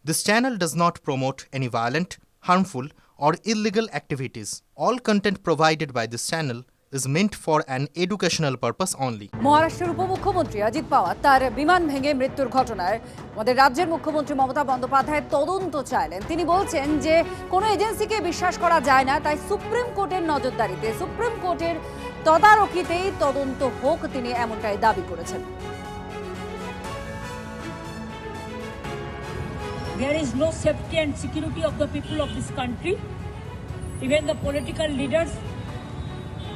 This channel does not promote any violent, harmful, or illegal activities. All content provided by this channel is meant for an educational purpose only. মহারাষ্ট্রের উপমুখ্যমন্ত্রী অজিত পাওয়ার তার বিমান ভেঙে মৃত্যুর ঘটনায় আমাদের রাজ্যের মুখ্যমন্ত্রী মমতা বন্দ্যোপাধ্যায় তদন্ত চাইলেন। তিনি বলছেন যে কোনো এজেন্সিকে বিশ্বাস করা যায় না, তাই সুপ্রিম কোর্টের নজরদারিতে, সুপ্রিম কোর্টের তদারকিতেই তদন্ত হোক, তিনি এমনটাই দাবি করেছেন। There is no safety and security of the people of this country. Even the political leaders,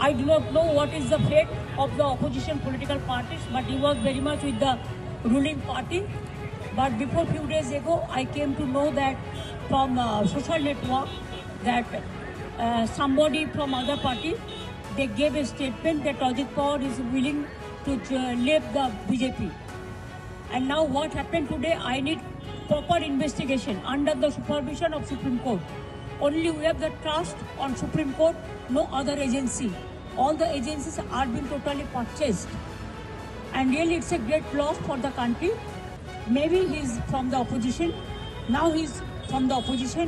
I do not know what is the fate of the opposition political parties, but he was very much with the ruling party. But before few days ago, I came to know that from social network that somebody from other party, they gave a statement that Ajit Pawar is willing to leave the BJP. And now what happened today, I need proper investigation under the supervision of Supreme Court. Only we have the trust on Supreme Court, no other agency. All the agencies are being totally purchased. And really it's a great loss for the country. Maybe he's from the opposition, now he's from the opposition,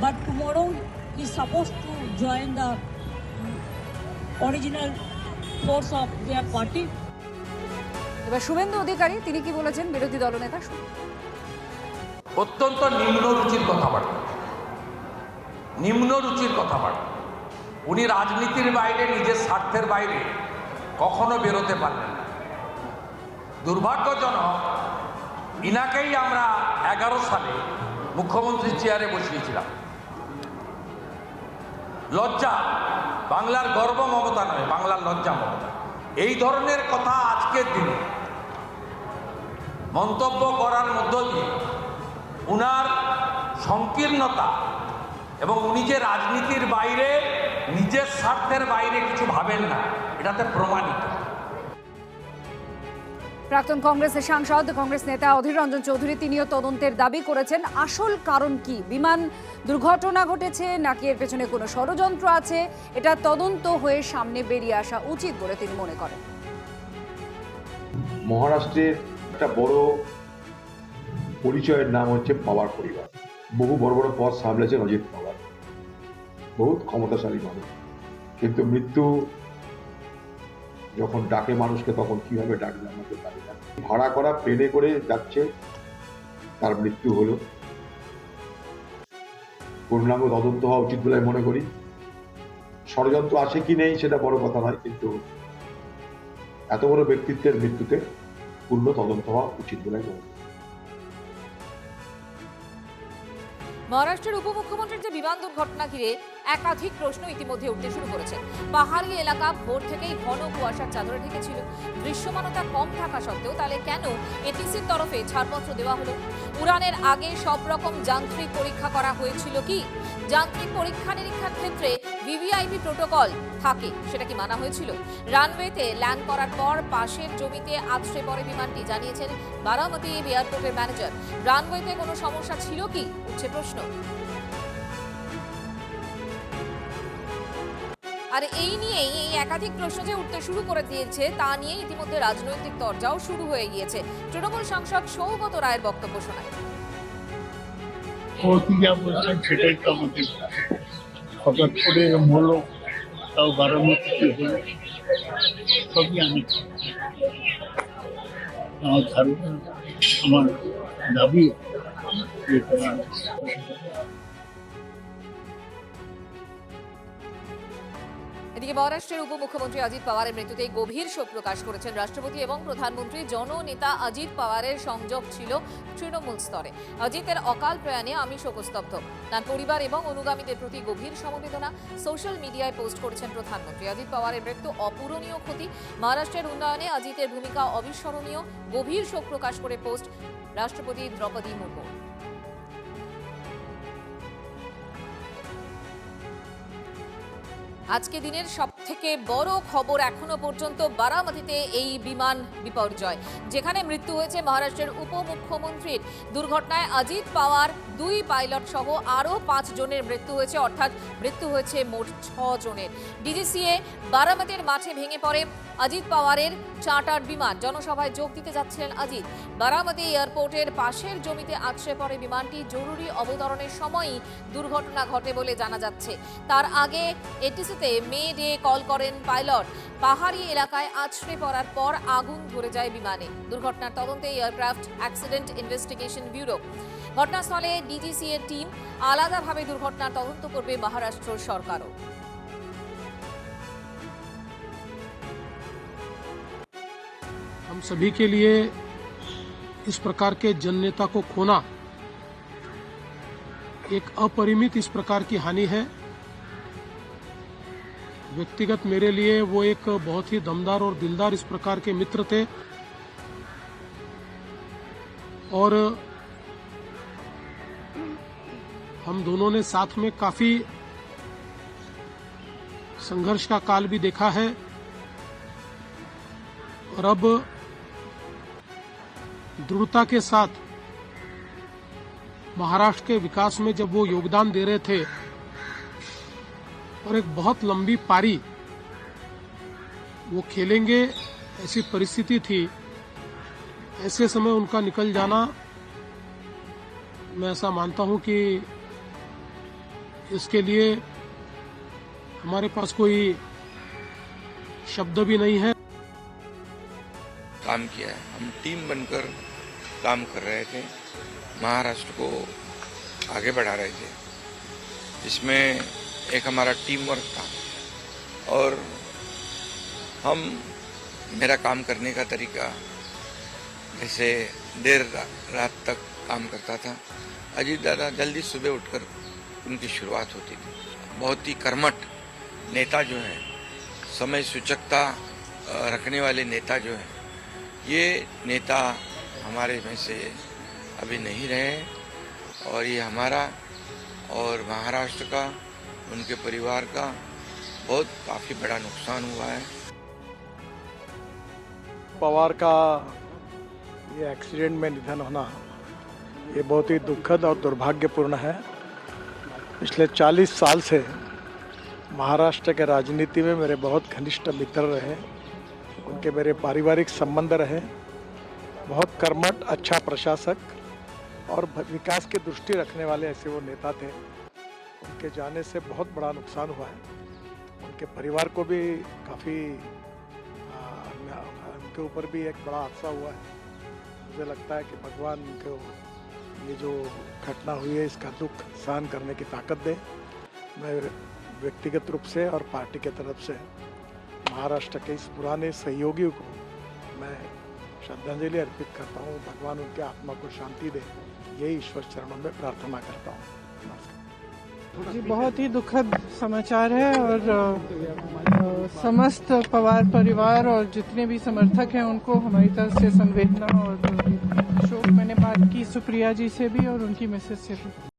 but tomorrow he's supposed to join the original force of their party. এবার শুভেন্দু অধিকারী তিনি কি বলেছেন বিরোধী দলনেতা শুনুন। অত্যন্ত নিম্নরুচির কথাবার্তা, নিম্নরুচির কথাবার্তা। উনি রাজনীতির বাইরে, নিজের স্বার্থের বাইরে কখনো বেরোতে পারলেন না। দুর্ভাগ্যজনক, ইনাকেই আমরা 11 সালে মুখ্যমন্ত্রীর চেয়ারে বসিয়েছিলাম। লজ্জা, বাংলার গর্ব মমতা নয়, বাংলার লজ্জা মমতা। এই ধরনের কথা আজকের দিনে মন্তব্য করার মধ্য দিয়ে উনার সংকীর্ণতা এবং উনি যে রাজনীতির বাইরে, নিজের স্বার্থের বাইরে কিছু ভাবেন না, এটাতে প্রমাণিত। প্রাক্তন কংগ্রেসের সাংসদ, কংগ্রেস নেতা অধীর রঞ্জন চৌধুরী তিনিও তদন্তের দাবি করেছেন। আসল কারণ কি, বিমান দুর্ঘটনা ঘটেছে নাকি এর পেছনে কোনো ষড়যন্ত্র আছে, এটা তদন্ত হয়ে সামনে বেরিয়ে আসা উচিত বলে তিনি মনে করেন। মহারাষ্ট্রের একটা বড় পরিচয়ের নাম হচ্ছে পাওয়ার পরিবার। বহু বড় বড় পদ সামলেছেন অজিত পাওয়ার, বহুত ক্ষমতাশালী মানুষ। কিন্তু মৃত্যু যখন ডাকে মানুষকে, তখন কিভাবে ডাকবে আমাকে জানি না। ভাড়া করা প্লেনে করে যাচ্ছে, তার মৃত্যু হলো। পূর্ণাঙ্গ তদন্ত হওয়া উচিত বলে মনে করি। ষড়যন্ত্র আছে কি নেই সেটা বড় কথা নয়, কিন্তু এত বড় ব্যক্তিত্বের মৃত্যুতে পূর্ণ তদন্ত হওয়া উচিত বলে মনে করি। মহারাষ্ট্রের উপমুখ্যমন্ত্রীর যে বিমান দুর্ঘটনা ঘিরে একাধিক প্রশ্ন ইতিমধ্যে উঠতে শুরু করেছে। পাহাড়ি এলাকা ভোর থেকেই ঘন কুয়াশার চাদরে ঢেকেছিল। দৃশ্যমানতা কম থাকা সত্ত্বেও তাহলে কেন এটিসির তরফে ছাড়পত্র দেওয়া হলো? উড়ানের আগে সব রকম যান্ত্রিক পরীক্ষা করা হয়েছিল কি? যান্ত্রিক পরীক্ষা নিরীক্ষার ক্ষেত্রে ভিভিআইপি প্রোটোকল থাকে, সেটা কি মানা হয়েছিল? রানওয়েতে ল্যান্ড করার পর পাশের জমিতে আছড়ে পড়ে বিমানটি, জানিয়েছেন বারামতি এয়ারপোর্টের ম্যানেজার। রানওয়েতে কোনো সমস্যা ছিল কি, উঠছে প্রশ্ন। আর এই নিয়েই এই একাধিক প্রশ্ন যে উঠতে শুরু করে দিয়েছে, তা নিয়ে ইতিমধ্যে রাজনৈতিক তরজাও শুরু হয়ে গিয়েছে। তৃণমূল সাংসদ সৌগত রায়ের বক্তব্য শোনায়। যা বলছেন সেটাই তো আমাদের হঠাৎ করে হলো, তাও বারামতিতে হলো, সবই আমি আমার ধারণা, আমার দাবি। এদিকে মহারাষ্ট্রের উপমুখ্যমন্ত্রী অজিত পাওয়ারের মৃত্যুতে গভীর শোক প্রকাশ করেছেন রাষ্ট্রপতি এবং প্রধানমন্ত্রী। জননেতা অজিত পাওয়ারের সংযোগ ছিল তৃণমূল স্তরে। অজিতের অকাল প্রয়াণে আমি শোকস্তব্ধ। তার পরিবার এবং অনুগামীদের প্রতি গভীর সমবেদনা সোশ্যাল মিডিয়ায় পোস্ট করেছেন প্রধানমন্ত্রী। অজিত পাওয়ারের মৃত্যু অপূরণীয় ক্ষতি, মহারাষ্ট্রের উন্নয়নে অজিতের ভূমিকা অবিস্মরণীয়। গভীর শোক প্রকাশ করে পোস্ট রাষ্ট্রপতি দ্রৌপদী মুর্মু। আজকে দিনের সবথেকে থেকে বড় খবর এখনো পর্যন্ত বারামতিতে এই বিমান বিপর্যয়, যেখানে মৃত্যু হয়েছে মহারাষ্ট্রের উপমুখ্যমন্ত্রীর। দুর্ঘটনায় অজিত পাওয়ার 2 পাইলট সহ আরও 5 জনের মৃত্যু হয়েছে, অর্থাৎ মৃত্যু হয়েছে মোট 6 জনের। ডিজিসিএ বারামতির মাঠে ভেঙে পড়ে অজিত পাওয়ারের চার্টার বিমান। জনসভায় যোগ দিতে যাচ্ছিলেন অজিত। বারামতি এয়ারপোর্টের পাশের জমিতে আছড়ে পড়ে বিমানটি। জরুরি অবতরণের সময়ই দুর্ঘটনা ঘটে বলে জানা যাচ্ছে। তার আগে এটিসিতে মে ডে কল করেন পাইলট। পাহাড়ি এলাকায় আছড়ে পড়ার পর আগুন ধরে যায় বিমানে। দুর্ঘটনার তদন্তে এয়ারক্রাফট অ্যাক্সিডেন্ট ইনভেস্টিগেশন ব্যুরো। ঘটনাস্থলে ডিজিসিএ টিম। আলাদাভাবে দুর্ঘটনার তদন্ত করবে মহারাষ্ট্র সরকারও। हम सभी के लिए इस प्रकार के जननेता को खोना एक अपरिमित इस प्रकार की हानि है। व्यक्तिगत मेरे लिए वो एक बहुत ही दमदार और दिलदार इस प्रकार के मित्र थे और हम दोनों ने साथ में काफी संघर्ष का काल भी देखा है और अब दृढ़ता के साथ महाराष्ट्र के विकास में जब वो योगदान दे रहे थे और एक बहुत लंबी पारी वो खेलेंगे, ऐसी परिस्थिति थी। ऐसे समय उनका निकल जाना, मैं ऐसा मानता हूं कि इसके लिए हमारे पास कोई शब्द भी नहीं है। काम किया है, हम टीम बनकर काम कर रहे थे, महाराष्ट्र को आगे बढ़ा रहे थे, जिसमें एक हमारा टीम वर्क था और मेरा काम करने का तरीका जैसे देर रात तक काम करता था। अजीत दादा जल्दी सुबह उठकर उनकी शुरुआत होती थी। बहुत ही कर्मठ नेता जो है, समय सूचकता रखने वाले नेता जो है, ये नेता हमारे में से अभी नहीं रहे और ये हमारा और महाराष्ट्र का, उनके परिवार का बहुत काफ़ी बड़ा नुकसान हुआ है। पवार का ये एक्सीडेंट में निधन होना ये बहुत ही दुखद और दुर्भाग्यपूर्ण है। पिछले 40 साल से महाराष्ट्र के राजनीति में मेरे बहुत घनिष्ठ मित्र रहे, उनके मेरे पारिवारिक संबंध रहे। बहुत कर्मठ, अच्छा प्रशासक और विकास की दृष्टि रखने वाले ऐसे वो नेता थे। उनके जाने से बहुत बड़ा नुकसान हुआ है। उनके परिवार को भी काफ़ी, उनके ऊपर भी एक बड़ा हादसा हुआ है। मुझे लगता है कि भगवान उनको ये जो घटना हुई है इसका दुख सहन करने की ताकत दे। मैं व्यक्तिगत रूप से और पार्टी के तरफ से महाराष्ट्र के इस पुराने सहयोगियों को मैं श्रद्धांजलि अर्पित करता हूँ। भगवान उनके आत्मा को शांति दे, यही ईश्वर चरणों में प्रार्थना करता हूँ। जी, बहुत ही दुखद समाचार है और समस्त पवार परिवार और जितने भी समर्थक हैं उनको हमारी तरफ से संवेदना और शोक। मैंने बात की सुप्रिया जी से भी और उनकी मिसेज से भी।